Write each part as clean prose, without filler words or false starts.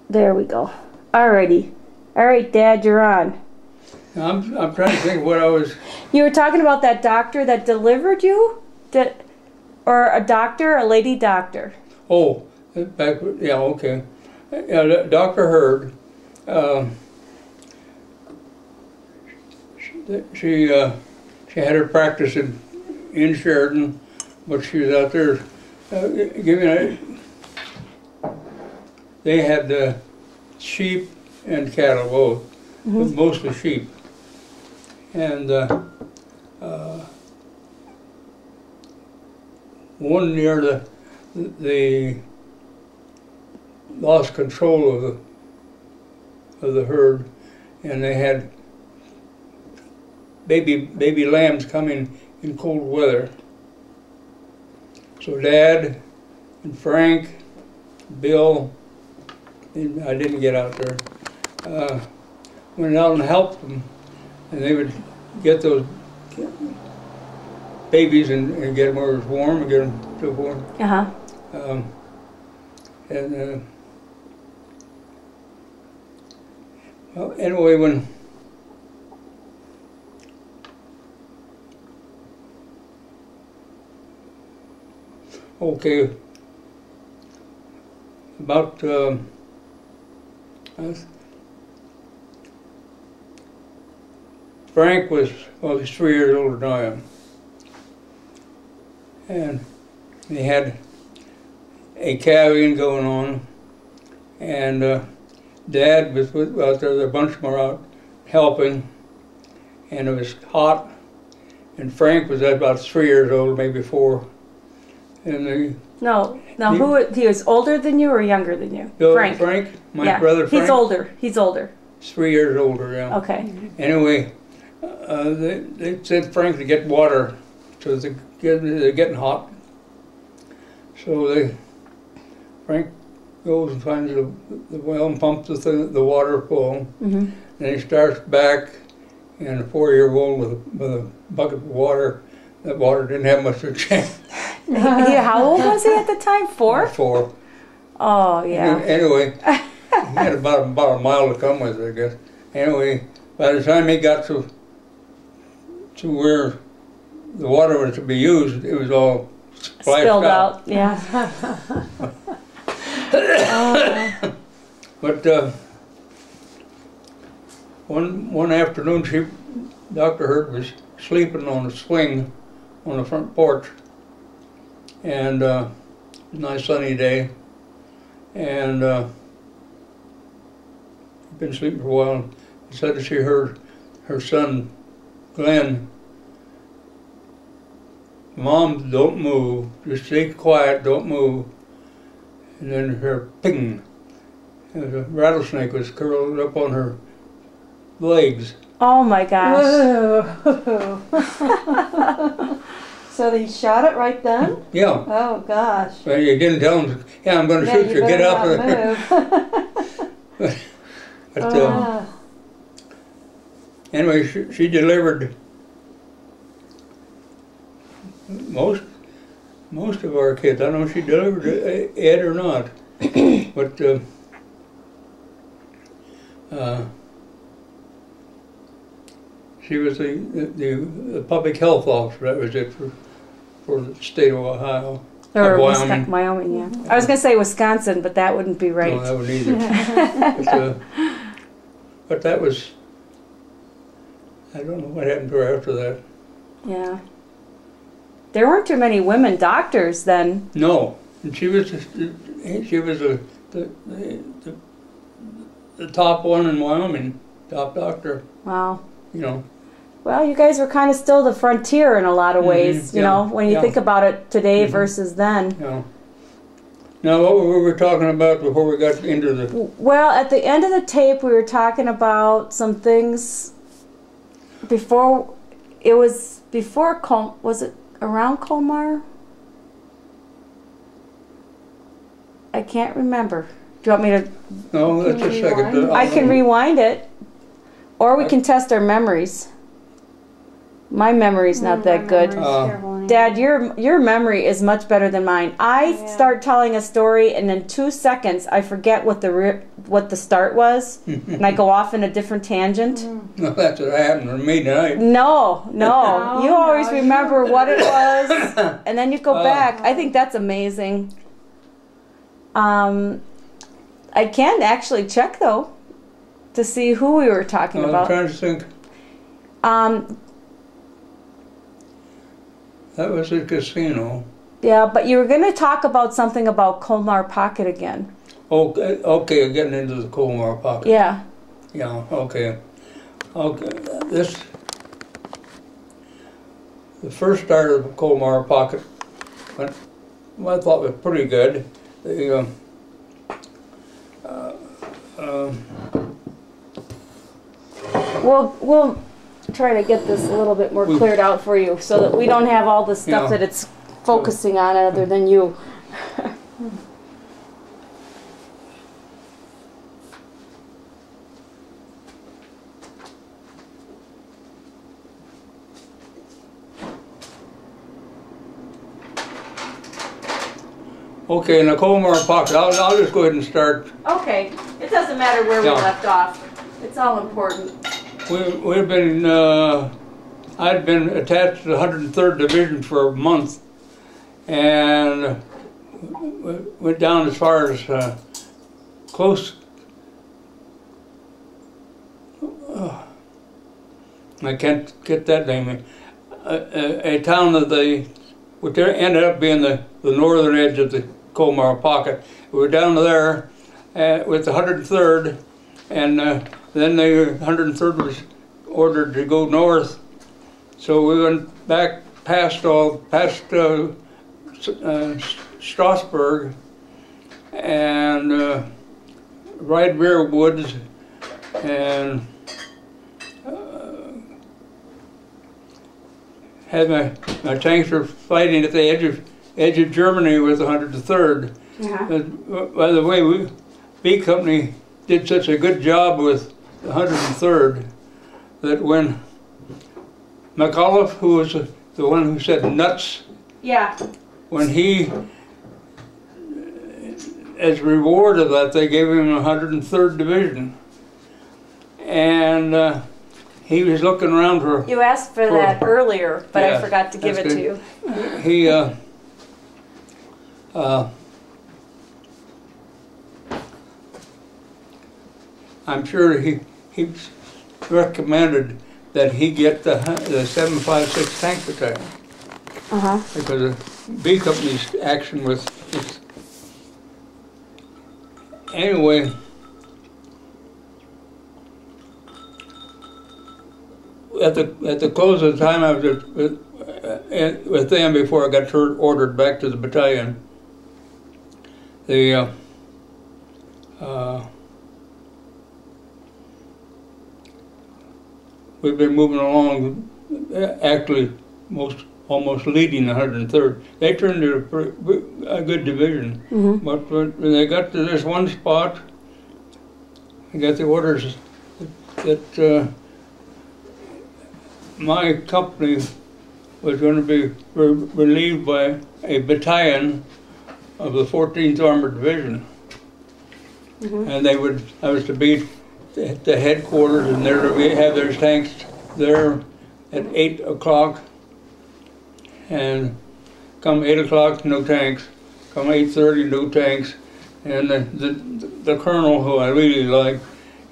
There we go. Alrighty. Alright, Dad, you're on. I'm trying to think what I was... You were talking about that doctor that delivered you? Or a doctor, a lady doctor? Oh, yeah, okay. Dr. Hurd, she had her practice in Sheridan, but she was out there giving they had sheep and cattle both, but mostly sheep. And one year they lost control of the herd, and they had baby lambs coming in cold weather. So Dad and Frank, Bill, and I didn't get out there, went out and helped them, and they would get those babies and get them where it was warm and get them to warm. Well, anyway, when about Frank was, well, he's 3 years older than I am, and he had a calving going on, and Dad was out there, a bunch of them were out helping, and it was hot, and Frank was about 3 years old, maybe 4, and he was older than you or younger than you? Frank, my brother Frank. He's older. 3 years older, yeah. Okay. Anyway, they sent Frank to get water, so they're getting hot. So Frank goes and finds the well and pumps the water full. Then he starts back, and a 4-year-old with a bucket of water. That water didn't have much of a chance. How old was he at the time? 4? 4. Oh, yeah. Anyway, he had about a mile to come with it, I guess. Anyway, by the time he got to where the water was to be used, it was all spilled out. Yeah. But one afternoon, Dr. Hurd was sleeping on a swing on the front porch, and a nice sunny day, and he'd been sleeping for a while, and said that she heard her son, Glenn, "Mom, don't move, just stay quiet, don't move." And then her ping, and a rattlesnake was curled up on her legs. Oh my gosh. So he shot it right then? Yeah. Oh gosh. But you didn't tell him, yeah, I'm going to shoot you, get up. But anyway, she delivered most of our kids. I don't know if she delivered Ed or not, but she was the public health officer. That was it for the state of Ohio. Or Wyoming, yeah. I was going to say Wisconsin, but that wouldn't be right. No, that wouldn't either. But that was, I don't know what happened to her after that. Yeah. There weren't too many women doctors then. No, and she was the top one in Wyoming, top doctor. Wow. You know. Well, you guys were kind of still the frontier in a lot of ways, you know, when you think about it today versus then. Yeah. Now, what were we talking about before we got into the... Well, at the end of the tape, we were talking about some things before, was it around Colmar? I can't remember. Do you want me to... No, that's a second. I can rewind it, or we can test our memories. My memory's not that good. Dad, your memory is much better than mine. I start telling a story, and in 2 seconds, I forget what the start was, and I go off in a different tangent. No, that's what happened to me tonight. No, you always no, remember what it was, and then you go back. I think that's amazing. I can actually check though to see who we were talking I'm about. trying to think. That was a casino. Yeah, but you were going to talk about something about Colmar Pocket again. Okay, getting into the Colmar Pocket. Yeah. Yeah, okay. The first start of the Colmar Pocket, I thought was pretty good. We'll try to get this a little bit more cleared out for you so that we don't have all the stuff that it's focusing on other than you. Okay, in the Colmar Pocket, I'll just go ahead and start. Okay, it doesn't matter where we left off. It's all important. We've been, I'd been attached to the 103rd Division for a month, and went down as far as close. I can't get that name. A town that which ended up being the northern edge of the Colmar Pocket. We were down there with the 103rd, and then the 103rd was ordered to go north. So we went back past Strasburg and Red Rear Woods, and had my tanks were fighting at the edge of Germany with the 103rd. By the way, B Company did such a good job with the 103rd that when McAuliffe, who was the one who said nuts, when he, as reward of that, they gave him a 103rd Division, and he was looking around for. You asked for that earlier, but I forgot to give it to you. He I'm sure he recommended that he get the 756 Tank Battalion. Because of B Company's action with it. Anyway, at the close of the time I was with them before I got ordered back to the battalion, we've been moving along, actually almost leading the 103rd. They turned into a good division, but when they got to this one spot, they got the orders that my company was going to be relieved by a battalion of the 14th Armored Division, and I was to be at the headquarters, and they're to have their tanks there at 8 o'clock, and come 8 o'clock, no tanks. Come 8:30, no tanks. And the colonel, who I really liked,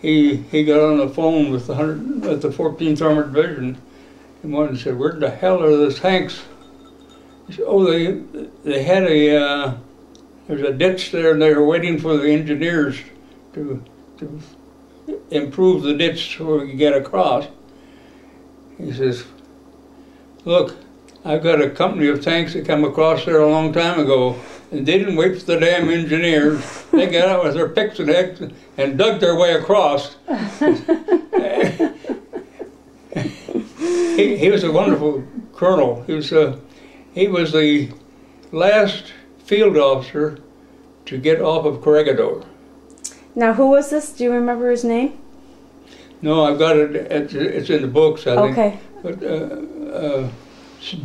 he got on the phone with the 14th Armored Division, and one and said, "Where the hell are those tanks?" He said, "Oh, they had there's a ditch there, and they were waiting for the engineers to improve the ditch so we could get across." He says, "Look, I've got a company of tanks that come across there a long time ago, and they didn't wait for the damn engineers. They got out with their picks and X and dug their way across." He was a wonderful colonel. He was the last field officer to get off of Corregidor. Now, who was this? Do you remember his name? No, I've got it. It's in the books, I think. Okay. But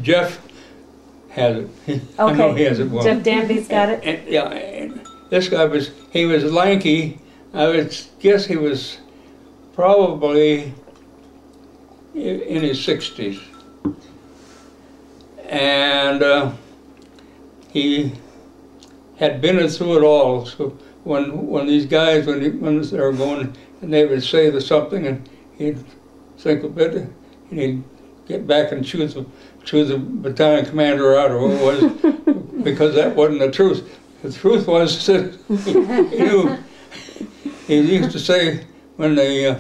Jeff has it. I know he has it well. Jeff Danby's got it. And, yeah, and this guy was lanky. I would guess he was probably in his 60s. And he had been through it all. So when these guys, when they were going, and they would say something, and he'd think a bit, and he'd get back and choose the battalion commander out, or what it was, because that wasn't the truth. The truth was that he knew. He used to say when those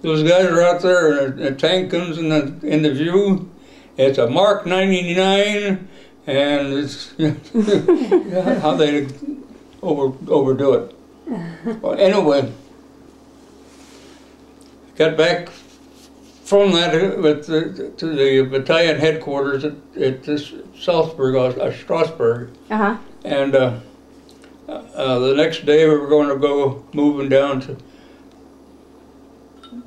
guys are out there, and the tank comes in the view, it's a Mark 99, and it's how they overdo it. Well, anyway, got back from that to the battalion headquarters at this Salzburg, Strasbourg, and the next day we were going to go moving down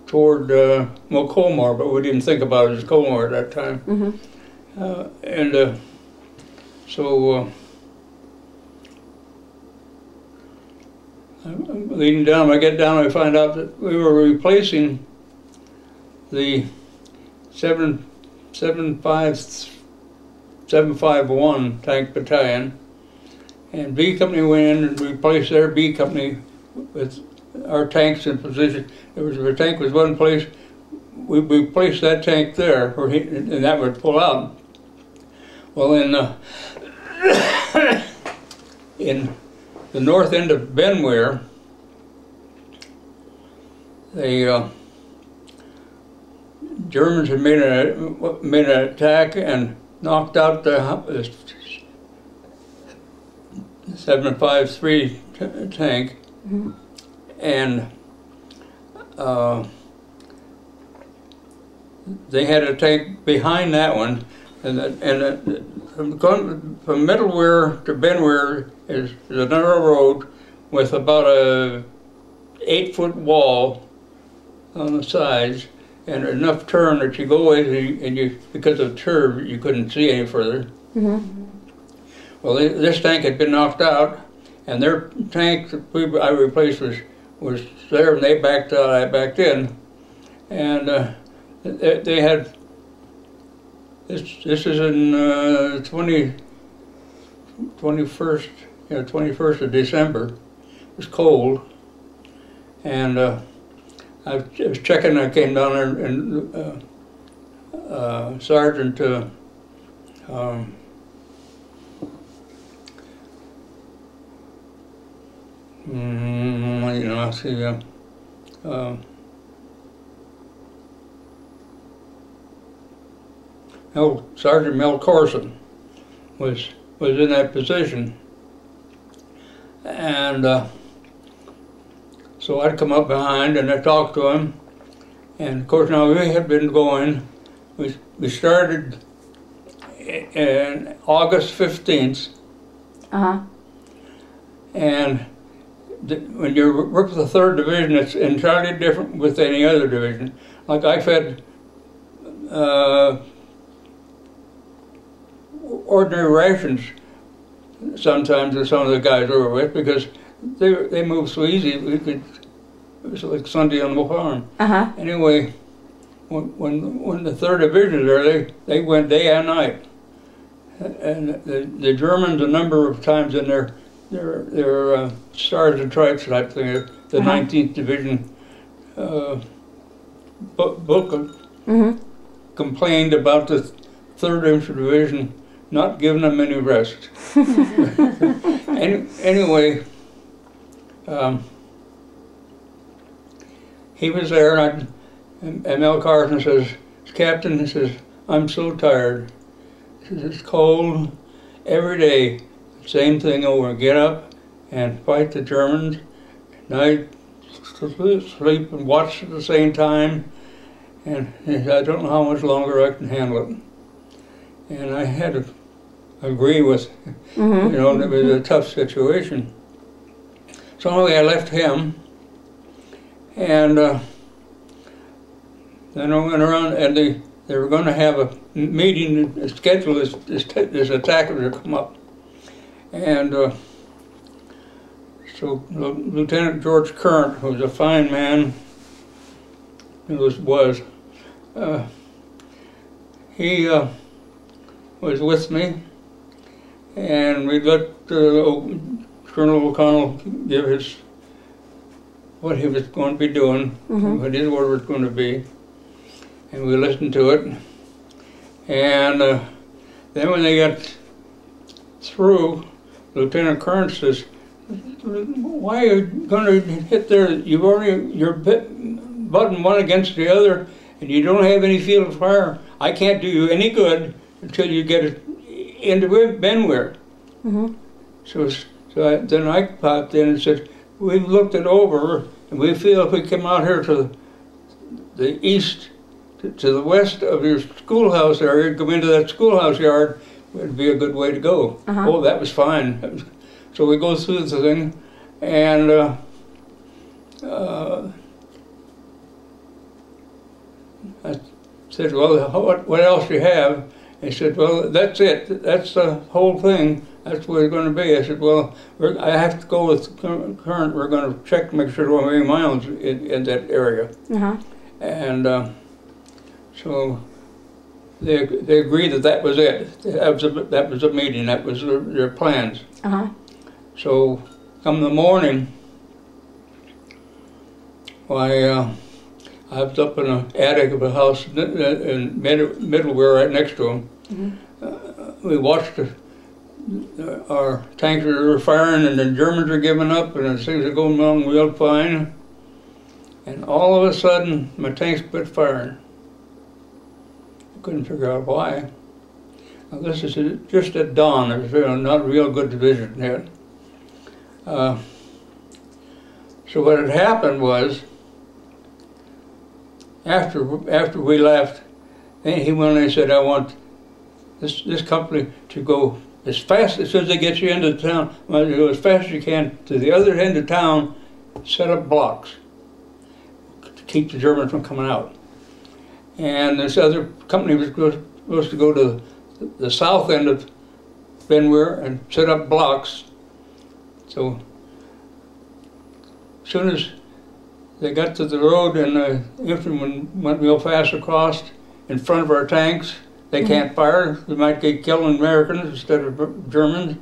toward Colmar, but we didn't think about it as Colmar at that time. So leading down, I get down, I find out that we were replacing the 751 tank battalion, and B Company went in and replaced their B Company with our tanks in position. The tank was one place, we placed that tank there, and that would pull out. Well, in the north end of Benwehr, the Germans had made an attack and knocked out the 753 tank, and they had a tank behind that one, and from Mittelwehr to Benwehr is a narrow road with about a 8-foot wall on the sides, and enough turn that you go in, and because of the turf, you couldn't see any further. Well, this tank had been knocked out, and their tank that I replaced was there, and they backed out. I backed in, and they had this is in 21st of December. It was cold, and I was checking. I came down there, and Sergeant Sergeant Mel Corson was in that position, and so I'd come up behind and I talked to him, and of course now we had been going. We started in August 15th, and when you work with the 3rd Division, it's entirely different with any other division. Like I fed ordinary rations sometimes to some of the guys we were with, because they moved so easy. It was like Sunday on the farm. Anyway, when the 3rd Division was there, they went day and night, and the Germans a number of times in their Stars and Stripes type thing, the 19th Division book complained about the 3rd Infantry Division not giving them any rest. Anyway, he was there, and Mel Carson says, "Captain," he says, "I'm so tired." He says, "It's cold every day. Same thing over. Get up and fight the Germans. And I sleep and watch at the same time. And I don't know how much longer I can handle it." And I had to agree with, you know, it was a tough situation. So anyway, I left him, and then I went around, and they were going to have a meeting to schedule this attack to come up. And so Lieutenant George Current, who was a fine man, he was with me, and we let Colonel O'Connell give what he was going to be doing, what his order was going to be, and we listened to it. And then when they got through, Lieutenant Current says, "Why are you going to hit there? You're butting one against the other, and you don't have any field of fire. I can't do you any good until you get it into Benware." So then I popped in and said, "We've looked it over, and we feel if we come out here to the east, to the west of your schoolhouse area, come into that schoolhouse yard, would be a good way to go." Oh, that was fine. So we go through the thing, and I said, "Well, what else do you have?" He said, "Well, that's it. That's the whole thing. That's where it's going to be." I said, "Well, I have to go with Current. We're going to check to make sure there aren't any miles in that area." And so they agreed that was it. That was a meeting. That was their plans. So come the morning, I was up in an attic of a house in Middleware, right next to him. We watched our tanks were firing, and the Germans were giving up, and things were going along real fine. And all of a sudden, my tanks quit firing. I couldn't figure out why. Now, this is just at dawn. It was not a real good division yet. So what had happened was, after we left, then he went and said, "I want this company to go as fast as soon as they get you into town. Go as fast as you can to the other end of town, set up blocks to keep the Germans from coming out." And this other company was supposed to go to the south end of Benware and set up blocks. So as soon as they got to the road and the infantrymen went real fast across in front of our tanks, they can't fire. They might get killing Americans instead of Germans.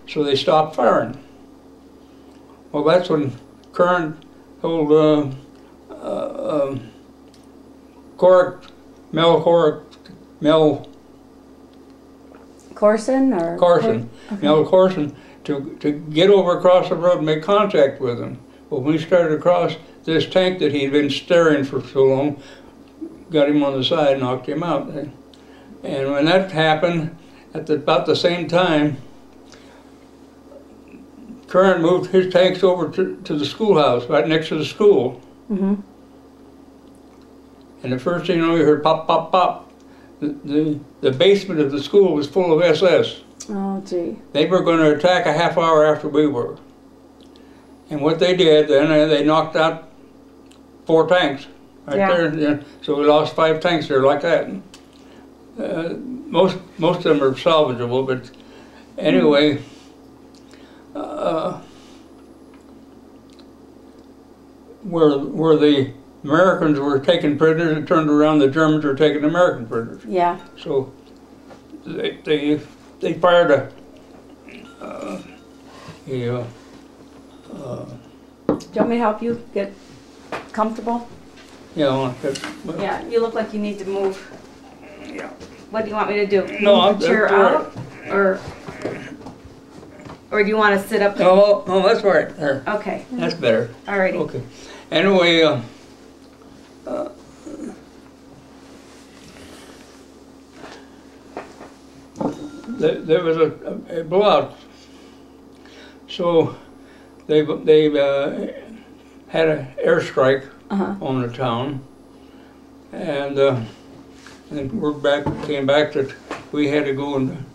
So they stopped firing. Well, that's when Current told Mel Corson or Carson, Mel Corson, to get over across the road and make contact with him. Well, when we started across, this tank that he'd been staring for so long got him on the side, knocked him out. And when that happened, at about the same time, Current moved his tanks over to the schoolhouse, right next to the school. And the first thing you know, you heard pop, pop, pop. The basement of the school was full of SS. Oh, gee. They were going to attack a half hour after we were. And what they did, then they knocked out 4 tanks right there. Yeah. So we lost 5 tanks there like that. Most of them are salvageable, but anyway, where the Americans were taking prisoners, it turned around the Germans were taking American prisoners. Yeah. So they fired a do you want me to help you get comfortable? Yeah, Yeah, you look like you need to move. Yeah. What do you want me to do? No, move the chair out, or do you want to sit up? No, that's right. There. Okay. That's better. Alrighty. Okay. Anyway, there was a blowout. So they had an airstrike on the town, and came back that we had to go and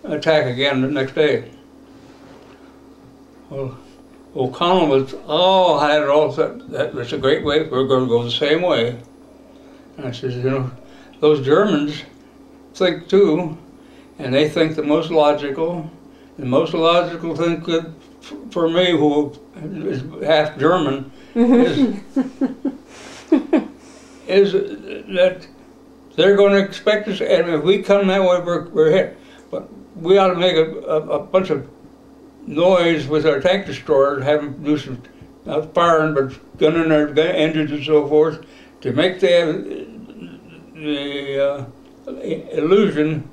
attack again the next day. Well, O'Connell had it all set. That was a great way. We're going to go the same way. And I said, those Germans think too, and they think the most logical thing that, for me, who is half German, is that they're going to expect us, and if we come that way, we're hit. But we ought to make a bunch of noise with our tank destroyer, have them do some, not firing, but gunning our engines and so forth, to make the illusion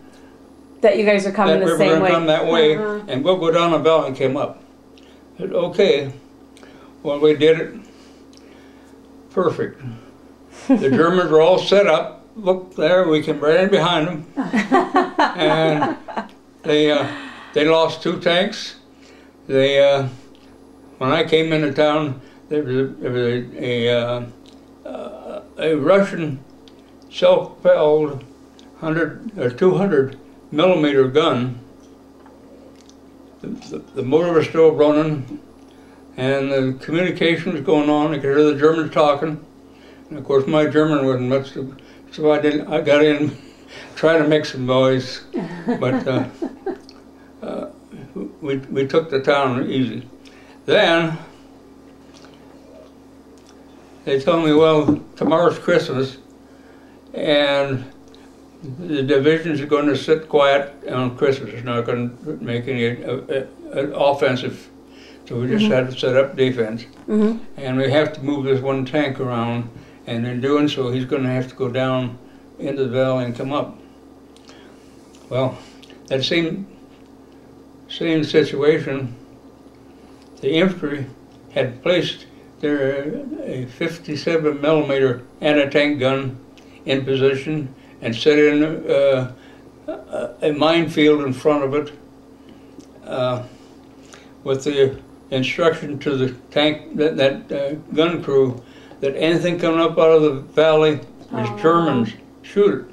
that you guys are coming that the we same were going way. to come that way, and we'll go down the valley and come up. I said, okay. Well, we did it. Perfect. The Germans were all set up. Look there, we came right in behind them. And they lost 2 tanks. When I came into town, there was a Russian self-propelled 100 or 200 millimeter gun. The motor was still running, and the communication was going on. I could hear the Germans talking, and of course my German wasn't much, so I got in, trying to make some noise, but we took the town easy. Then they told me, well, tomorrow's Christmas, and the divisions are going to sit quiet on Christmas. It's not going to make any offensive, so we just had to set up defense. And we have to move this one tank around, and in doing so, he's going to have to go down into the valley and come up. Well, that same situation, the infantry had placed a 57 millimeter anti-tank gun in position and set in a minefield in front of it with the instruction to the tank, that gun crew, that anything coming up out of the valley was Germans, shoot it.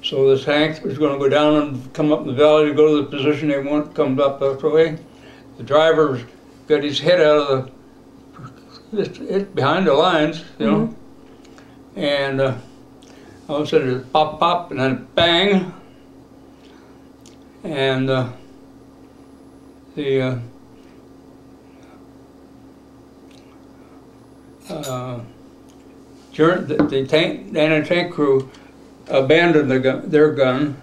So the tank was going to go down and come up in the valley to go to the position they want, come up that way. The driver got his head out of behind the lines, you know, and all of a sudden it pop, pop, and then bang, and the anti-tank crew abandoned their gun.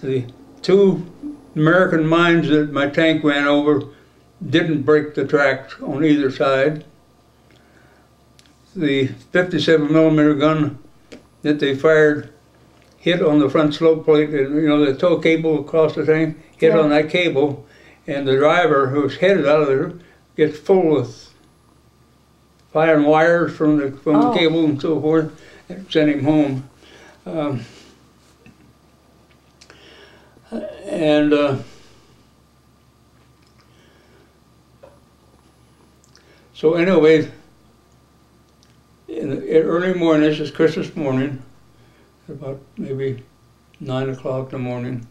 The 2 American mines that my tank ran over didn't break the tracks on either side. The 57 millimeter gun that they fired hit on the front slope plate, you know, the tow cable across the thing, hit on that cable, and the driver, who was headed out of there, gets full of firing wires from the cable and so forth, and sent him home. So anyway, in the early morning, this is Christmas morning, about maybe 9 o'clock in the morning.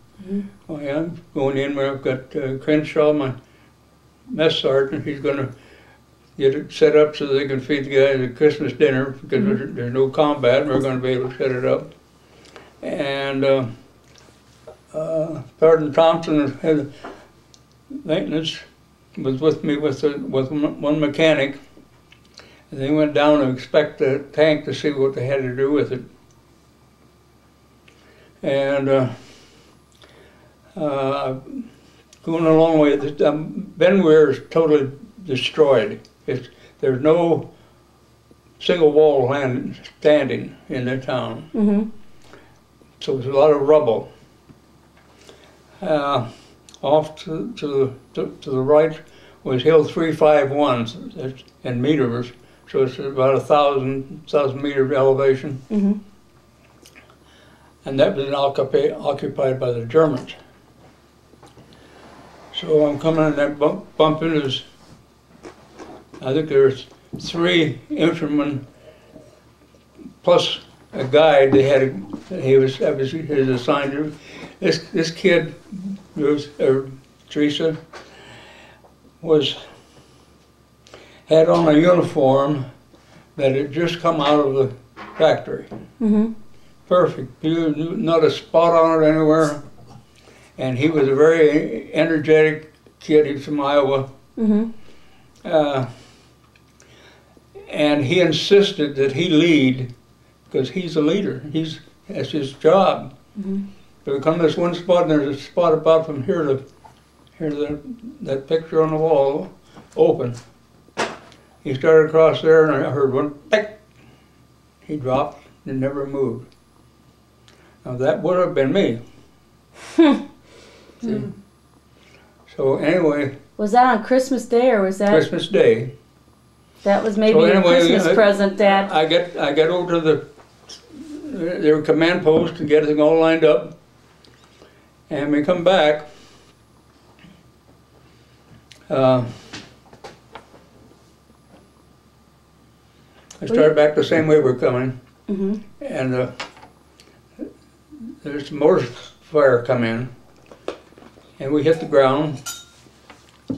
Oh yeah, I'm going in where I've got Crenshaw, my mess sergeant. He's going to get it set up so they can feed the guys a Christmas dinner, because there's no combat, and we're going to be able to set it up. And Sergeant Thompson, head of maintenance, was with me with one mechanic, and they went down to inspect the tank to see what they had to do with it. And going a long way, Ben Weir is totally destroyed. There's no single wall standing in the town. So there's a lot of rubble. Off to the right was Hill 351 in meters, so it's about 1,000 meter elevation. And that was occupied by the Germans. So I'm coming in that bump into, I think there's 3 infantrymen plus a guide. He was assigned to. This kid, Teresa, had on a uniform that had just come out of factory. Mm-hmm. Perfect. Not a spot on it anywhere. And he was a very energetic kid. He was from Iowa. Mm-hmm. And he insisted that he lead because he's a leader. That's his job. Mm-hmm. But we come to this one spot, and there's a spot about from here to that picture on the wall open. He started across there, and I heard one peck. He dropped and never moved. Now that would have been me. See? So anyway. Was that on Christmas Day or was that Christmas Day? That was maybe So your anyway, Christmas present, Dad. I get over to their command post to get everything all lined up, and we come back. I started back the same way we're coming, Mm-hmm. and there's a mortar fire come in, and we hit the ground,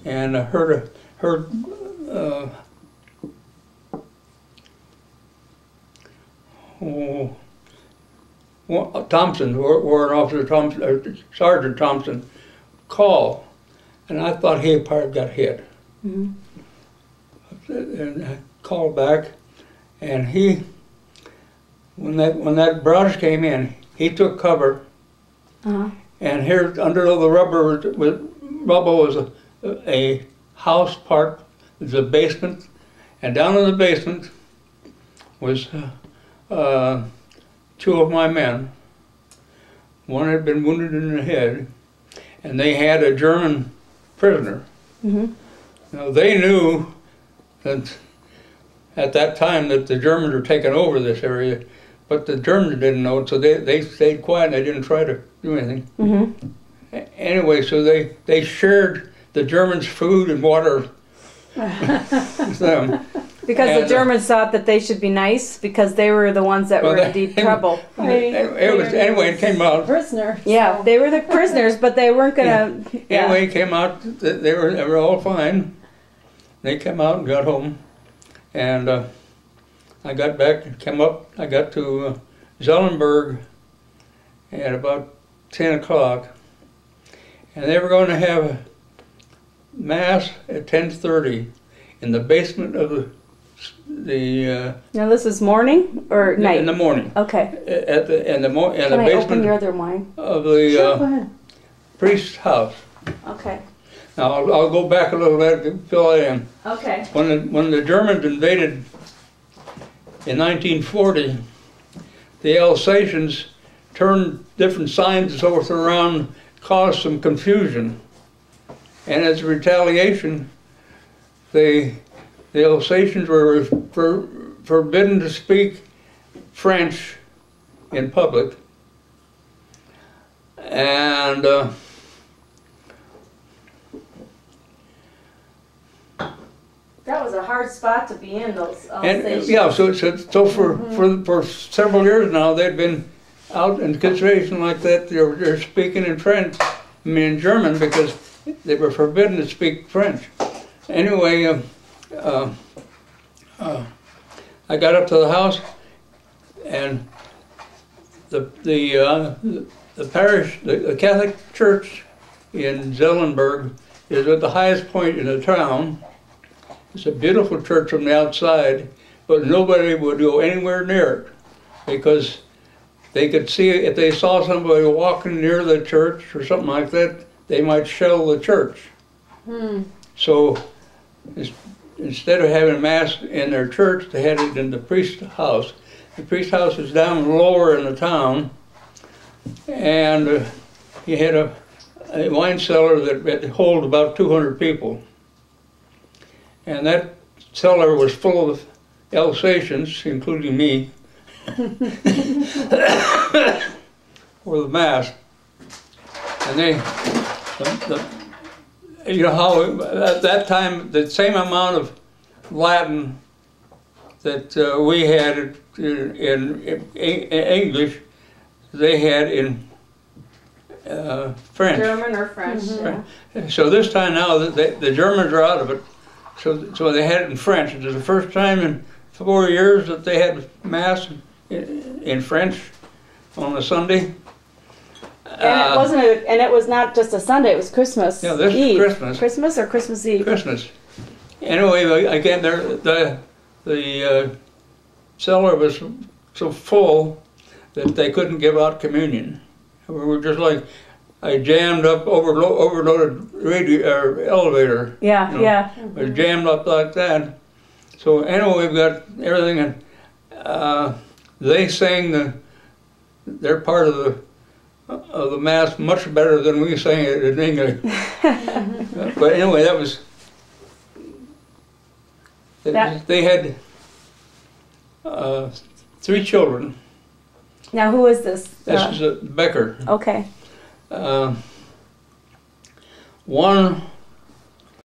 and I heard Thompson, Warrant Officer Thompson, Sergeant Thompson, call, and I thought he had got hit. Mm-hmm. And I called back, and when that barrage came in, he took cover, Uh-huh. and here under the rubble was a house part, there's a basement, and down in the basement was two of my men. One had been wounded in the head, and they had a German prisoner. Mm-hmm. Now they knew that at that time that the Germans were taking over this area, but the Germans didn't know it, so they stayed quiet and they didn't try to do anything. Mm-hmm. Anyway, so they shared the Germans' food and water with them. Because the Germans thought that they should be nice because they were the ones that were in deep trouble. Anyway, it came out. Prisoner. Yeah, they were the prisoners, but they weren't gonna. Yeah. Anyway, it came out that they were all fine. They came out and got home, and I got back, came up. I got to Zellenberg at about 10 o'clock, and they were going to have a mass at 10:30 in the basement of the Now this is morning or night? in the morning. Okay. In the Can I open your basement other wine? of the Sure, go ahead. priest's house. Okay. Now I'll go back a little bit to fill it in. Okay. When the Germans invaded in 1940, the Alsatians turned different signs around, caused some confusion, and as a retaliation, the Alsatians were forbidden to speak French in public, and That was a hard spot to be in, those and yeah, so for several years now they've been out in consideration like that. They're speaking in French, I mean in German, because they were forbidden to speak French. Anyway, I got up to the house, and the parish, the Catholic Church in Zellenberg is at the highest point in the town. It's a beautiful church from the outside, but nobody would go anywhere near it because they could see, if they saw somebody walking near the church or something like that, they might shell the church. So instead of having mass in their church, they had it in the priest's house. The priest's house is down lower in the town, and he had a wine cellar that hold about 200 people. And that cellar was full of Alsatians, including me, for the mass. And you know how at that time the same amount of Latin that we had in English, they had in French. German or French. Yeah. So this time now the Germans are out of it. So they had it in French. It was the first time in 4 years that they had mass in French on a Sunday. And it was not just a Sunday, it was Christmas Yeah, this Eve. is Christmas. Christmas or Christmas Eve? Christmas. Anyway, again, the cellar was so full that they couldn't give out communion. We were just like a jammed up, overloaded radio or elevator. Yeah, you know. yeah. It was jammed up like that. So anyway, we've got everything, and they sang their part of the mass much better than we sang it in English. But anyway, that was. They had 3 children. Now, who is this? This is Becker. Okay. One